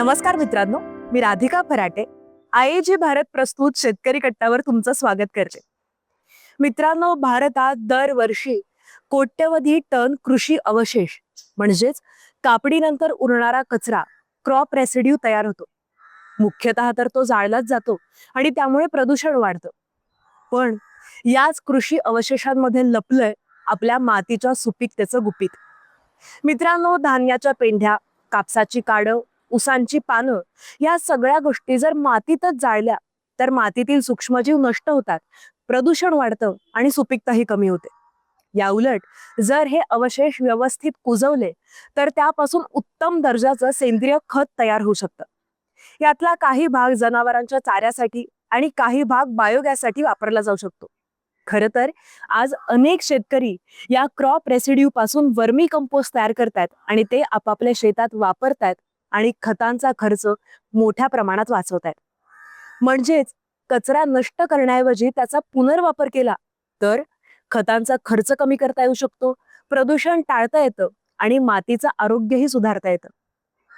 नमस्कार मित्रांनो, मी राधिका फराटे. आयएजी भारत प्रस्तुत शेतकरी कट्टावर तुमचं स्वागत करते. मित्रांनो, भारतात दरवर्षी कोट्यवधी टन कृषी अवशेष म्हणजेच कापणीनंतर उरणारा कचरा, क्रॉप रेसिड्यू तयार होतो. मुख्यतः तर तो जाळलाच जातो आणि त्यामुळे प्रदूषण वाढतं. पण याच कृषी अवशेषांमध्ये लपलंय आपल्या मातीच्या सुपीकतेचं गुपित. मित्रांनो, धान्याच्या पेंढ्या, कापसाची काडं, उसांची पानं या सगळ्या गोष्टी जर मातीतच जाळल्या तर मातीतील सूक्ष्मजीव नष्ट होतात, प्रदूषण वाढतं आणि सुपीकताही कमी होते. या उलट जर हे अवशेष व्यवस्थित कुजवले तर त्यापासून उत्तम दर्जाचं सेंद्रिय खत तयार होऊ शकतं. यातला काही भाग जनावरांच्या चाऱ्यासाठी आणि काही भाग बायोगॅससाठी वापरला जाऊ शकतो. खरं तर आज अनेक शेतकरी या क्रॉप रेसिड्यू पासून वर्मी कंपोस्ट तयार करतात आणि ते आपापल्या शेतात वापरतात आणि खतांचा खर्च मोठ्या प्रमाणात वाचवतात. म्हणजेच कचरा नष्ट करण्याऐवजी त्याचा पुनर्वापर केला तर खतांचा खर्च कमी करता येऊ शकतो, प्रदूषण टाळता येतं आणि मातीचं आरोग्यही सुधारता येतं.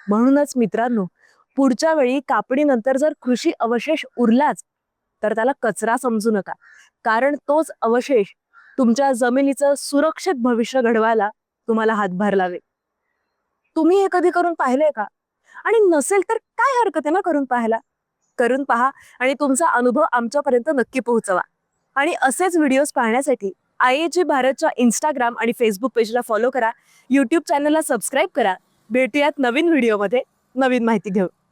म्हणूनच मित्रांनो, पुढच्या वेळी कापणीनंतर जर कृषी अवशेष उरलाच तर त्याला कचरा समजू नका, कारण तोच अवशेष तुमच्या जमिनीचं सुरक्षित भविष्य घडवायला तुम्हाला हातभार लावेल. तुम्ही हे कधी करून पाहिलंय का? आणि नसेल तर काय हरकत आहे ना करून पाहायला. करून पहा आणि तुमचा अनुभव आमच्यापर्यंत नक्की पोहोचवा. आणि असेच व्हिडिओज पाहण्यासाठी आयएजी भारतच्या इंस्टाग्राम आणि फेसबुक पेजला फॉलो करा, युट्यूब चॅनलला सबस्क्राईब करा. भेटूयात नवीन व्हिडिओमध्ये नवीन माहिती घेऊन.